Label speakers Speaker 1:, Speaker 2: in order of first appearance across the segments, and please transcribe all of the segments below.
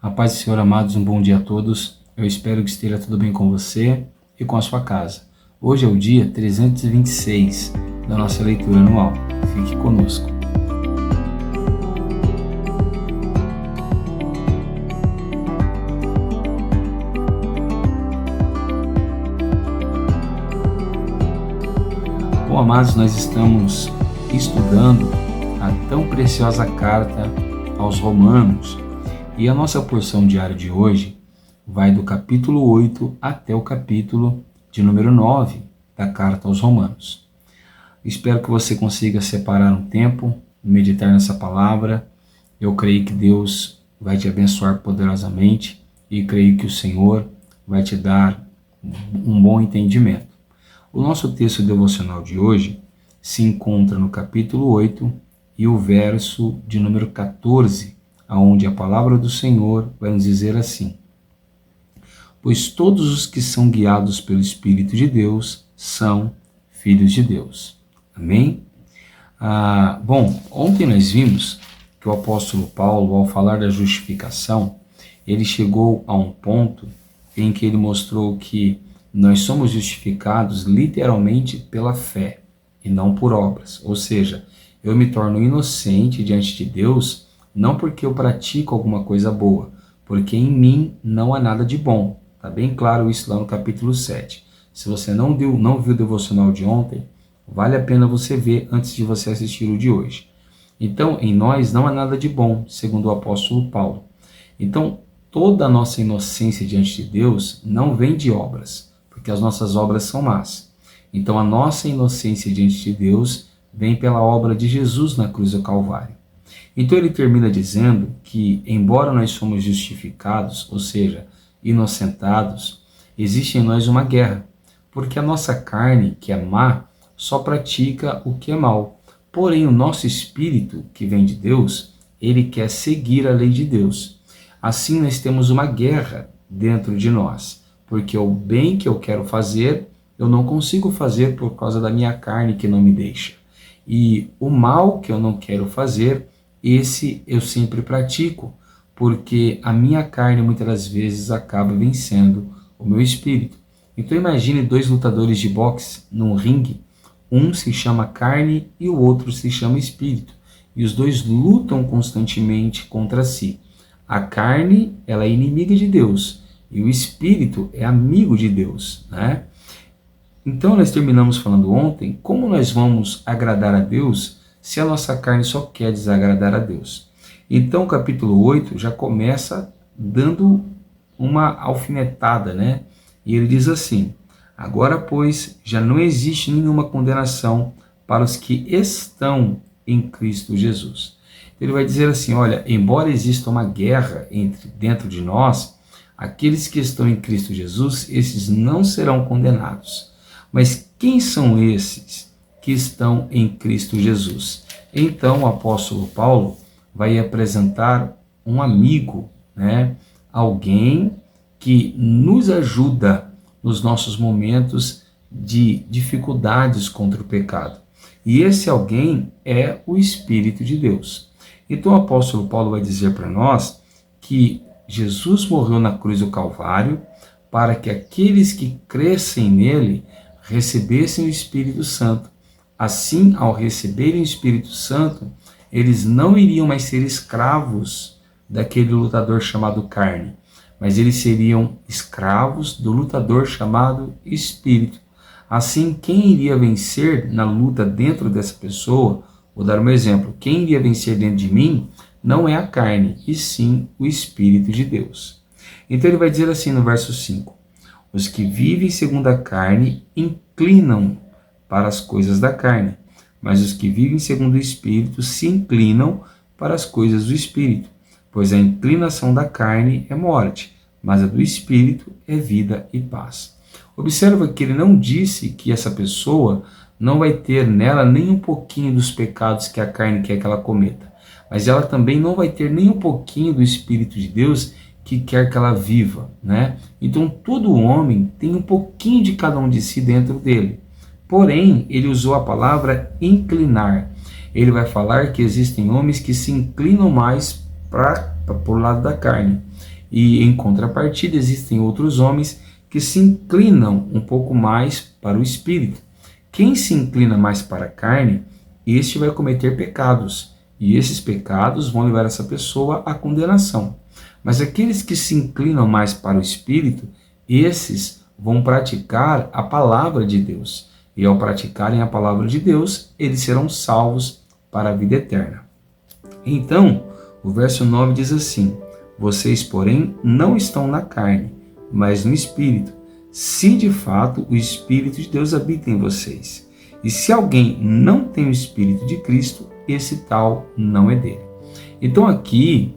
Speaker 1: A paz do Senhor, amados, um bom dia a todos. Eu espero que esteja tudo bem com você e com a sua casa. Hoje é o dia 326 da nossa leitura anual. Fique conosco. Bom, amados, nós estamos estudando a tão preciosa carta aos Romanos. E a nossa porção diária de hoje vai do capítulo 8 até o capítulo de número 9 da carta aos Romanos. Espero que você consiga separar um tempo, meditar nessa palavra. Eu creio que Deus vai te abençoar poderosamente e creio que o Senhor vai te dar um bom entendimento. O nosso texto devocional de hoje se encontra no capítulo 8 e o verso de número 14, onde a palavra do Senhor vai nos dizer assim: pois todos os que são guiados pelo Espírito de Deus são filhos de Deus. Amém? Bom, ontem nós vimos que o apóstolo Paulo, ao falar da justificação, ele chegou a um ponto em que ele mostrou que nós somos justificados literalmente pela fé e não por obras. Ou seja, eu me torno inocente diante de Deus não porque eu pratico alguma coisa boa, porque em mim não há nada de bom. Está bem claro isso lá no capítulo 7. Se você não viu o devocional de ontem, vale a pena você ver antes de você assistir o de hoje. Então, em nós não há nada de bom, segundo o apóstolo Paulo. Então, toda a nossa inocência diante de Deus não vem de obras, porque as nossas obras são más. Então, a nossa inocência diante de Deus vem pela obra de Jesus na cruz do Calvário. Então ele termina dizendo que, embora nós somos justificados, ou seja, inocentados, existe em nós uma guerra, porque a nossa carne, que é má, só pratica o que é mal. Porém, o nosso espírito, que vem de Deus, ele quer seguir a lei de Deus. Assim, nós temos uma guerra dentro de nós, porque o bem que eu quero fazer, eu não consigo fazer por causa da minha carne que não me deixa. E o mal que eu não quero fazer, esse eu sempre pratico, porque a minha carne muitas das vezes acaba vencendo o meu espírito. Então imagine dois lutadores de boxe num ringue, um se chama carne e o outro se chama espírito, e os dois lutam constantemente contra si. A carne, ela é inimiga de Deus, e o espírito é amigo de Deus, né? Então nós terminamos falando ontem como nós vamos agradar a Deus se a nossa carne só quer desagradar a Deus. Então o capítulo 8 já começa dando uma alfinetada, né? E ele diz assim: agora, pois, já não existe nenhuma condenação para os que estão em Cristo Jesus. Ele vai dizer assim: olha, embora exista uma guerra dentro de nós, aqueles que estão em Cristo Jesus, esses não serão condenados. Mas quem são esses que estão em Cristo Jesus? Então o apóstolo Paulo vai apresentar um amigo, né? Alguém que nos ajuda nos nossos momentos de dificuldades contra o pecado. E esse alguém é o Espírito de Deus. Então o apóstolo Paulo vai dizer para nós que Jesus morreu na cruz do Calvário para que aqueles que crescem nele recebessem o Espírito Santo. Assim, ao receberem o Espírito Santo, eles não iriam mais ser escravos daquele lutador chamado carne, mas eles seriam escravos do lutador chamado Espírito. Assim, quem iria vencer na luta dentro dessa pessoa, vou dar um exemplo, quem iria vencer dentro de mim não é a carne, e sim o Espírito de Deus. Então ele vai dizer assim no verso 5, os que vivem segundo a carne inclinam para as coisas da carne, mas os que vivem segundo o Espírito se inclinam para as coisas do Espírito, pois a inclinação da carne é morte, mas a do Espírito é vida e paz. Observa que ele não disse que essa pessoa não vai ter nela nem um pouquinho dos pecados que a carne quer que ela cometa, mas ela também não vai ter nem um pouquinho do Espírito de Deus que quer que ela viva, né? Então todo homem tem um pouquinho de cada um de si dentro dele. Porém, ele usou a palavra inclinar. Ele vai falar que existem homens que se inclinam mais para o lado da carne. E em contrapartida existem outros homens que se inclinam um pouco mais para o espírito. Quem se inclina mais para a carne, este vai cometer pecados, e esses pecados vão levar essa pessoa à condenação. Mas aqueles que se inclinam mais para o espírito, esses vão praticar a palavra de Deus. E ao praticarem a palavra de Deus, eles serão salvos para a vida eterna. Então, o verso 9 diz assim: vocês, porém, não estão na carne, mas no Espírito, se de fato o Espírito de Deus habita em vocês. E se alguém não tem o Espírito de Cristo, esse tal não é dele. Então aqui,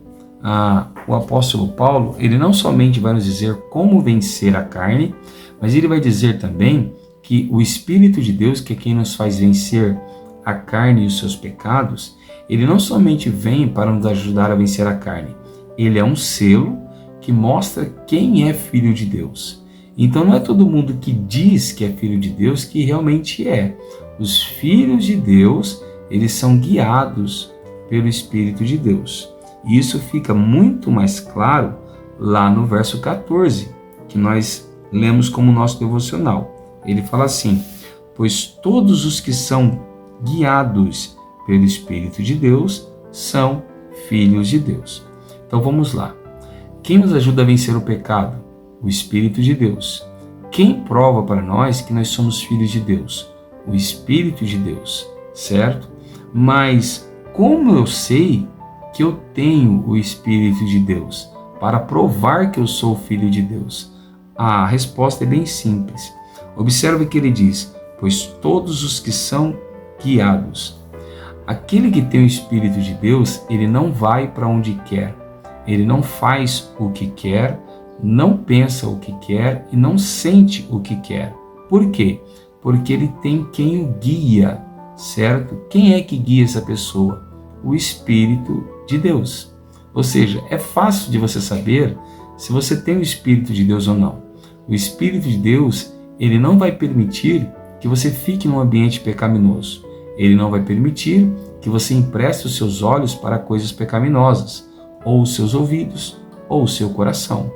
Speaker 1: o apóstolo Paulo, ele não somente vai nos dizer como vencer a carne, mas ele vai dizer também que o Espírito de Deus, que é quem nos faz vencer a carne e os seus pecados, ele não somente vem para nos ajudar a vencer a carne, ele é um selo que mostra quem é filho de Deus. Então não é todo mundo que diz que é filho de Deus que realmente é. Os filhos de Deus, eles são guiados pelo Espírito de Deus. E isso fica muito mais claro lá no verso 14, que nós lemos como nosso devocional. Ele fala assim: pois todos os que são guiados pelo Espírito de Deus são filhos de Deus. Então vamos lá. Quem nos ajuda a vencer o pecado? O Espírito de Deus. Quem prova para nós que nós somos filhos de Deus? O Espírito de Deus, certo? Mas como eu sei que eu tenho o Espírito de Deus para provar que eu sou filho de Deus? A resposta é bem simples. Observe que ele diz: pois todos os que são guiados. Aquele que tem o Espírito de Deus, ele não vai para onde quer. Ele não faz o que quer, não pensa o que quer e não sente o que quer. Por quê? Porque ele tem quem o guia, certo? Quem é que guia essa pessoa? O Espírito de Deus. Ou seja, é fácil de você saber se você tem o Espírito de Deus ou não. O Espírito de Deus, ele não vai permitir que você fique num ambiente pecaminoso. Ele não vai permitir que você empreste os seus olhos para coisas pecaminosas, ou os seus ouvidos, ou o seu coração.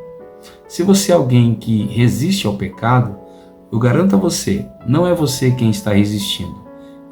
Speaker 1: Se você é alguém que resiste ao pecado, eu garanto a você, não é você quem está resistindo.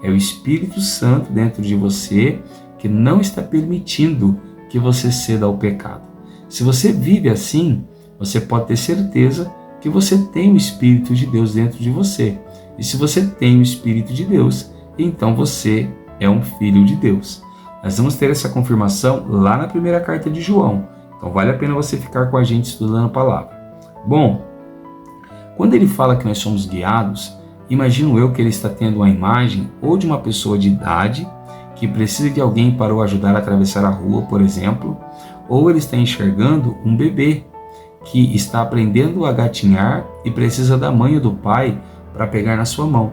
Speaker 1: É o Espírito Santo dentro de você que não está permitindo que você ceda ao pecado. Se você vive assim, você pode ter certeza que você tem o Espírito de Deus dentro de você. E se você tem o Espírito de Deus, então você é um filho de Deus. Nós vamos ter essa confirmação lá na primeira carta de João. Então vale a pena você ficar com a gente estudando a palavra. Bom, quando ele fala que nós somos guiados, imagino eu que ele está tendo uma imagem ou de uma pessoa de idade que precisa de alguém para o ajudar a atravessar a rua, por exemplo, ou ele está enxergando um bebê que está aprendendo a gatinhar e precisa da mãe ou do pai para pegar na sua mão.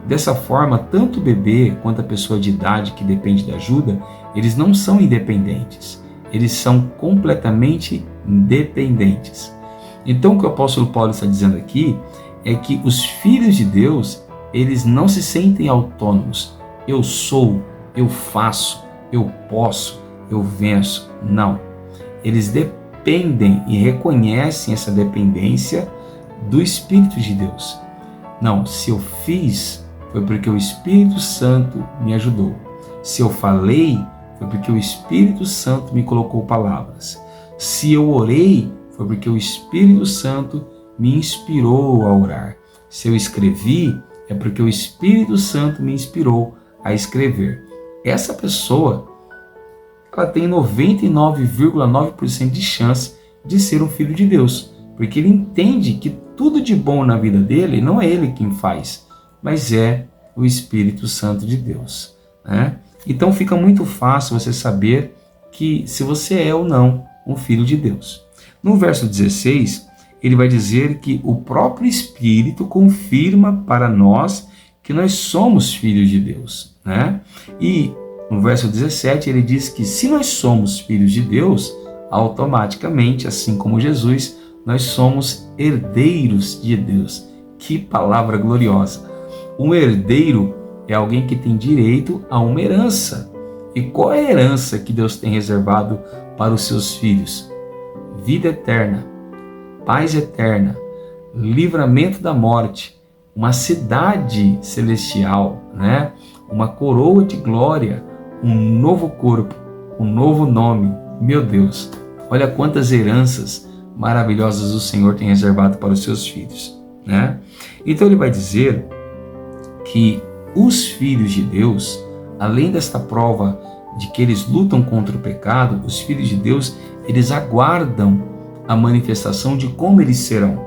Speaker 1: Dessa forma, tanto o bebê quanto a pessoa de idade que depende de ajuda, eles não são independentes, eles são completamente dependentes. Então o que o apóstolo Paulo está dizendo aqui é que os filhos de Deus, eles não se sentem autônomos. Eu sou, eu faço, eu posso, eu venço. Não. Eles dependem e reconhecem essa dependência do Espírito de Deus. Não, se eu fiz, foi porque o Espírito Santo me ajudou. Se eu falei, foi porque o Espírito Santo me colocou palavras. Se eu orei, foi porque o Espírito Santo me inspirou a orar. Se eu escrevi, é porque o Espírito Santo me inspirou a escrever. Essa pessoa, ela tem 99,9% de chance de ser um filho de Deus, porque ele entende que tudo de bom na vida dele não é ele quem faz, mas é o Espírito Santo de Deus, né? Então fica muito fácil você saber que se você é ou não um filho de Deus. No verso 16, ele vai dizer que o próprio Espírito confirma para nós que nós somos filhos de Deus, né? E no verso 17 ele diz que se nós somos filhos de Deus, automaticamente, assim como Jesus, nós somos herdeiros de Deus. Que palavra gloriosa! Um herdeiro é alguém que tem direito a uma herança. E qual é a herança que Deus tem reservado para os seus filhos? vida eterna, paz eterna, livramento da morte, uma cidade celestial, né? Uma coroa de glória, um novo corpo, um novo nome. Meu Deus, olha quantas heranças maravilhosas o Senhor tem reservado para os seus filhos, né? Então ele vai dizer que os filhos de Deus, além desta prova de que eles lutam contra o pecado, os filhos de Deus, eles aguardam a manifestação de como eles serão.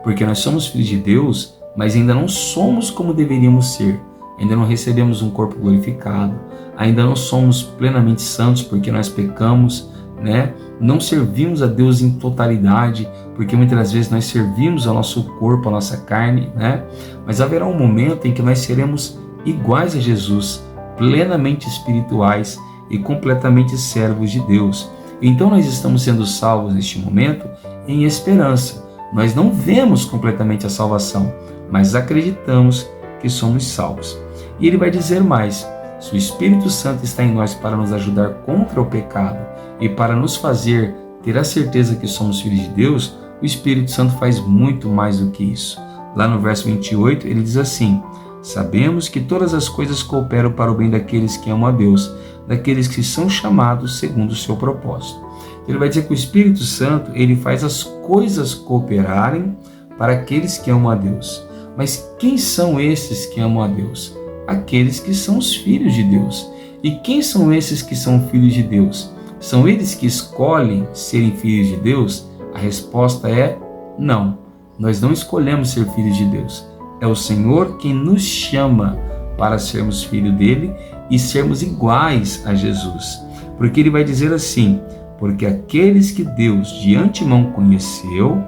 Speaker 1: Porque nós somos filhos de Deus, mas ainda não somos como deveríamos ser. Ainda não recebemos um corpo glorificado, ainda não somos plenamente santos porque nós pecamos, né? Não servimos a Deus em totalidade, porque muitas das vezes nós servimos ao nosso corpo, à nossa carne, né? Mas haverá um momento em que nós seremos iguais a Jesus, plenamente espirituais e completamente servos de Deus. Então nós estamos sendo salvos neste momento em esperança. Nós não vemos completamente a salvação, mas acreditamos que somos salvos. E ele vai dizer mais: se o Espírito Santo está em nós para nos ajudar contra o pecado e para nos fazer ter a certeza que somos filhos de Deus, o Espírito Santo faz muito mais do que isso. Lá no verso 28 ele diz assim: sabemos que todas as coisas cooperam para o bem daqueles que amam a Deus, daqueles que são chamados segundo o seu propósito. Ele vai dizer que o Espírito Santo ele faz as coisas cooperarem para aqueles que amam a Deus. Mas quem são esses que amam a Deus? Aqueles que são os filhos de Deus. E quem são esses que são filhos de Deus? São eles que escolhem serem filhos de Deus? A resposta é não. Nós não escolhemos ser filhos de Deus. É o Senhor quem nos chama para sermos filhos dele e sermos iguais a Jesus. Porque ele vai dizer assim: porque aqueles que Deus de antemão conheceu,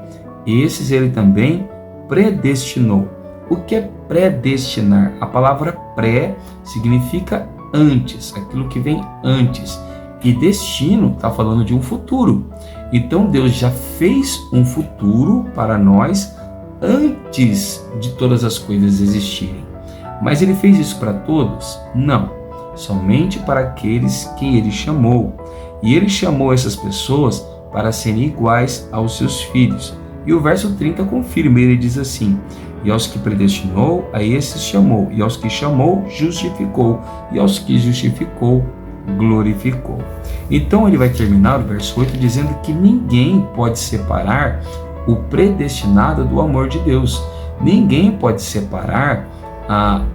Speaker 1: esses ele também predestinou. O que é predestinar? A palavra pré significa antes, aquilo que vem antes. E destino está falando de um futuro. Então Deus já fez um futuro para nós antes de todas as coisas existirem. Mas ele fez isso para todos? Não. Somente para aqueles que ele chamou. E ele chamou essas pessoas para serem iguais aos seus filhos. E o verso 30 confirma, ele diz assim: e aos que predestinou, a esses chamou, e aos que chamou, justificou, e aos que justificou, glorificou. Então ele vai terminar o verso 8 dizendo que ninguém pode separar o predestinado do amor de Deus. Ninguém pode separar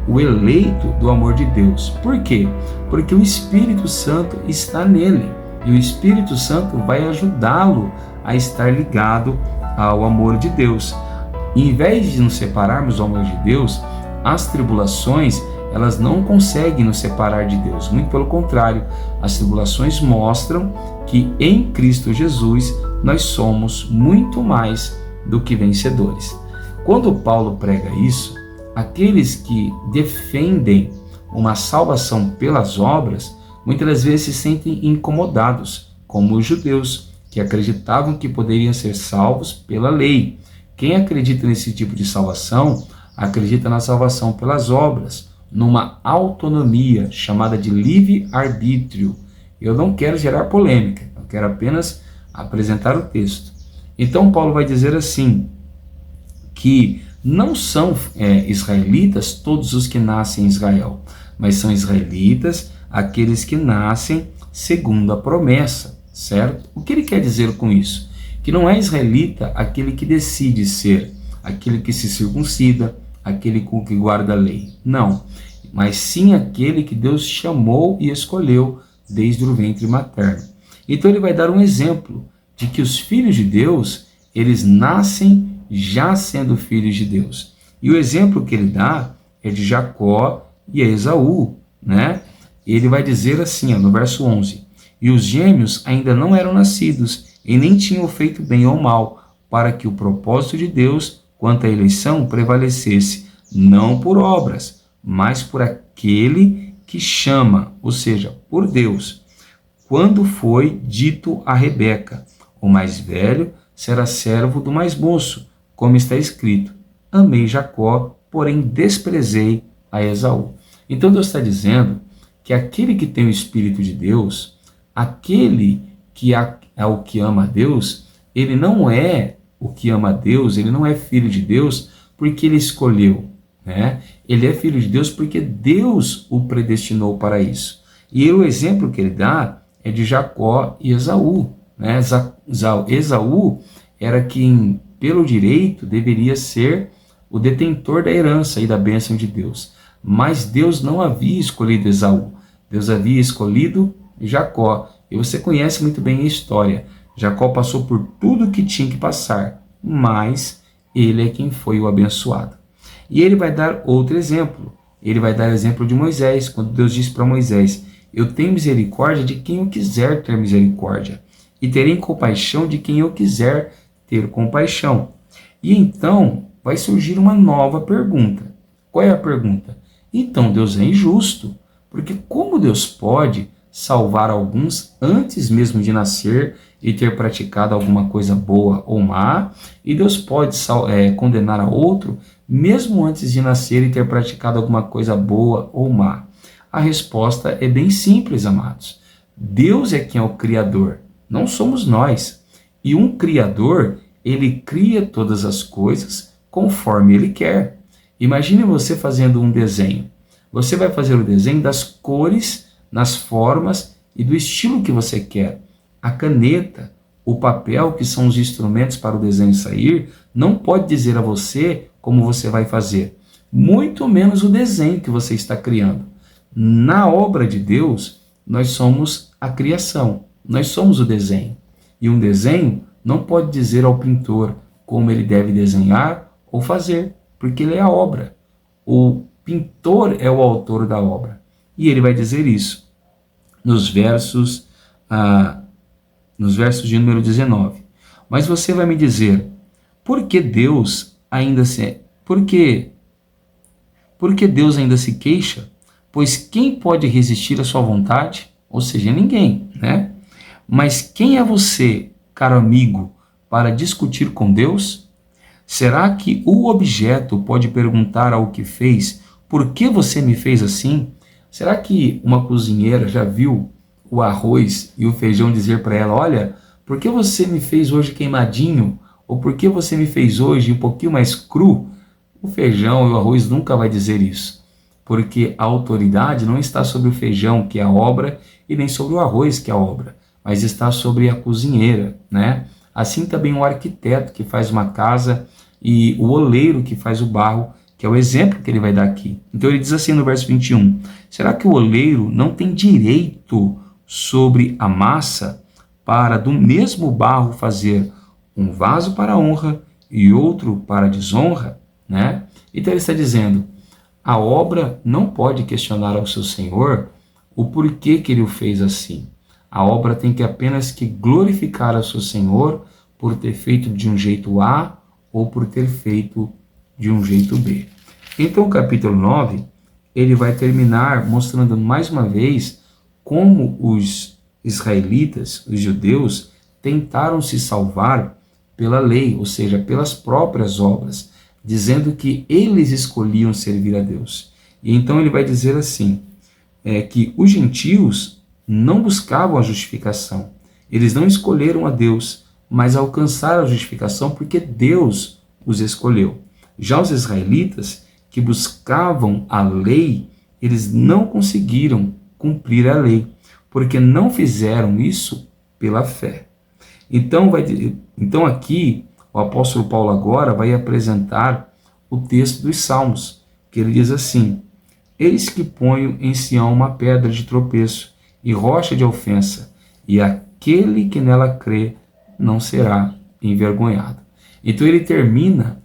Speaker 1: o eleito do amor de Deus. Por quê? Porque o Espírito Santo está nele. E o Espírito Santo vai ajudá-lo a estar ligado ao amor de Deus. Em vez de nos separarmos do amor de Deus, as tribulações, elas não conseguem nos separar de Deus. Muito pelo contrário, as tribulações mostram que em Cristo Jesus nós somos muito mais do que vencedores. Quando Paulo prega isso, aqueles que defendem uma salvação pelas obras, muitas das vezes se sentem incomodados, como os judeus, que acreditavam que poderiam ser salvos pela lei. Quem acredita nesse tipo de salvação, acredita na salvação pelas obras, numa autonomia chamada de livre-arbítrio. Eu não quero gerar polêmica, eu quero apenas apresentar o texto. Então Paulo vai dizer assim, que não são israelitas todos os que nascem em Israel, mas são israelitas aqueles que nascem segundo a promessa, certo? O que ele quer dizer com isso? Que não é israelita aquele que decide ser, aquele que se circuncida, aquele que guarda a lei. Não, mas sim aquele que Deus chamou e escolheu desde o ventre materno. Então ele vai dar um exemplo de que os filhos de Deus, eles nascem já sendo filhos de Deus. E o exemplo que ele dá é de Jacó e Esaú, né? Ele vai dizer assim, no verso 11: e os gêmeos ainda não eram nascidos e nem tinham feito bem ou mal, para que o propósito de Deus quanto à eleição prevalecesse, não por obras, mas por aquele que chama, ou seja, por Deus. Quando foi dito a Rebeca: o mais velho será servo do mais moço, como está escrito: amei Jacó, porém desprezei a Esaú. Então Deus está dizendo que aquele que tem o Espírito de Deus, aquele que é o que ama a Deus, ele não é o que ama a Deus, ele não é filho de Deus porque ele escolheu, né? Ele é filho de Deus porque Deus o predestinou para isso. E o exemplo que ele dá é de Jacó e Esaú, né? Esaú era quem, pelo direito, deveria ser o detentor da herança e da bênção de Deus. Mas Deus não havia escolhido Esaú. Deus havia escolhido Jacó. E você conhece muito bem a história. Jacó passou por tudo que tinha que passar, mas ele é quem foi o abençoado. E ele vai dar outro exemplo. Ele vai dar o exemplo de Moisés, quando Deus disse para Moisés: eu tenho misericórdia de quem eu quiser ter misericórdia, e terei compaixão de quem eu quiser ter compaixão. E então vai surgir uma nova pergunta. Qual é a pergunta? Então Deus é injusto, porque como Deus pode salvar alguns antes mesmo de nascer e ter praticado alguma coisa boa ou má, e Deus pode condenar a outro mesmo antes de nascer e ter praticado alguma coisa boa ou má? A resposta é bem simples, amados. Deus é quem é o Criador, não somos nós. E um Criador, ele cria todas as coisas conforme ele quer. Imagine você fazendo um desenho. Você vai fazer o desenho das cores, nas formas e do estilo que você quer. A caneta, o papel, que são os instrumentos para o desenho sair, não pode dizer a você como você vai fazer, muito menos o desenho que você está criando. Na obra de Deus, nós somos a criação, nós somos o desenho. E um desenho não pode dizer ao pintor como ele deve desenhar ou fazer, porque ele é a obra. O pintor é o autor da obra. E ele vai dizer isso nos versos de número 19. Mas você vai me dizer, por que Deus ainda se queixa? Pois quem pode resistir à sua vontade? Ou seja, ninguém, né? Mas quem é você, caro amigo, para discutir com Deus? Será que o objeto pode perguntar ao que fez, por que você me fez assim? Será que uma cozinheira já viu o arroz e o feijão dizer para ela, olha, por que você me fez hoje queimadinho? Ou por que você me fez hoje um pouquinho mais cru? O feijão e o arroz nunca vai dizer isso, porque a autoridade não está sobre o feijão, que é a obra, e nem sobre o arroz, que é a obra, mas está sobre a cozinheira, né? Assim também o arquiteto que faz uma casa e o oleiro que faz o barro, que é o exemplo que ele vai dar aqui. Então ele diz assim no verso 21, será que o oleiro não tem direito sobre a massa para do mesmo barro fazer um vaso para honra e outro para desonra, né? Então ele está dizendo, a obra não pode questionar ao seu Senhor o porquê que ele o fez assim. A obra tem que apenas que glorificar ao seu Senhor por ter feito de um jeito A ou por ter feito de um jeito B. Então o capítulo 9, ele vai terminar mostrando mais uma vez como os israelitas, os judeus, tentaram se salvar pela lei, ou seja, pelas próprias obras, dizendo que eles escolhiam servir a Deus. E então ele vai dizer assim, que os gentios não buscavam a justificação, eles não escolheram a Deus, mas alcançaram a justificação porque Deus os escolheu. Já os israelitas, que buscavam a lei, eles não conseguiram cumprir a lei, porque não fizeram isso pela fé. Então aqui, o apóstolo Paulo agora vai apresentar o texto dos Salmos, que ele diz assim, eis que ponho em Sião uma pedra de tropeço e rocha de ofensa, e aquele que nela crê não será envergonhado. Então ele termina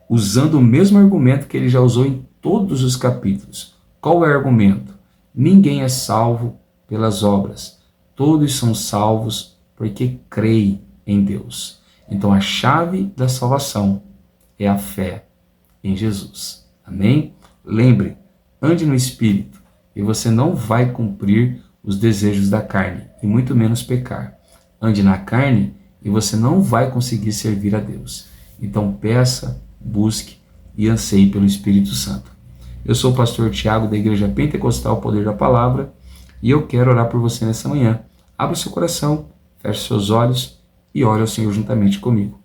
Speaker 1: usando o mesmo argumento que ele já usou em todos os capítulos. Qual é o argumento? Ninguém é salvo pelas obras, todos são salvos porque creem em Deus. Então a chave da salvação é a fé em Jesus. Amém? Lembre, ande no Espírito e você não vai cumprir os desejos da carne e muito menos pecar. Ande na carne e você não vai conseguir servir a Deus. Então peça, busque e anseie pelo Espírito Santo. Eu sou o pastor Tiago da Igreja Pentecostal Poder da Palavra e eu quero orar por você nessa manhã. Abra o seu coração, feche seus olhos e ore ao Senhor juntamente comigo.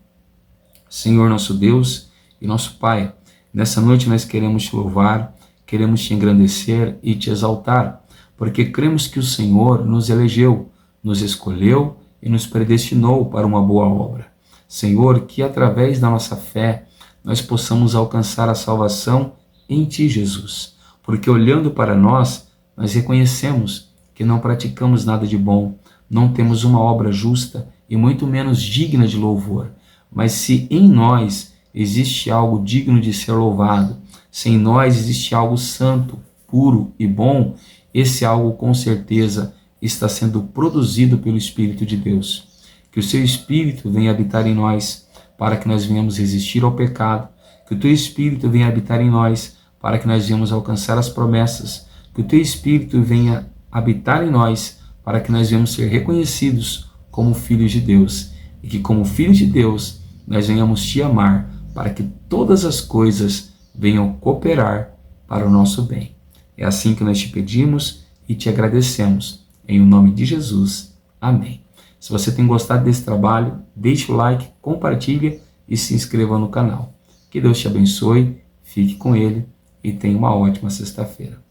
Speaker 1: Senhor nosso Deus e nosso Pai, nessa noite nós queremos te louvar, queremos te engrandecer e te exaltar, porque cremos que o Senhor nos elegeu, nos escolheu e nos predestinou para uma boa obra. Senhor, que através da nossa fé nós possamos alcançar a salvação em Ti, Jesus, porque olhando para nós reconhecemos que não praticamos nada de bom, não temos uma obra justa e muito menos digna de louvor. Mas se em nós existe algo digno de ser louvado, se em nós existe algo santo, puro e bom, esse algo com certeza está sendo produzido pelo Espírito de Deus. Que o Seu Espírito venha habitar em nós, para que nós venhamos resistir ao pecado. Que o Teu Espírito venha habitar em nós, para que nós venhamos alcançar as promessas. Que o Teu Espírito venha habitar em nós, para que nós venhamos ser reconhecidos como filhos de Deus. E que como filhos de Deus, nós venhamos Te amar, para que todas as coisas venham cooperar para o nosso bem. É assim que nós te pedimos e te agradecemos. Em nome de Jesus. Amém. Se você tem gostado desse trabalho, deixe o like, compartilhe e se inscreva no canal. Que Deus te abençoe, fique com Ele e tenha uma ótima sexta-feira.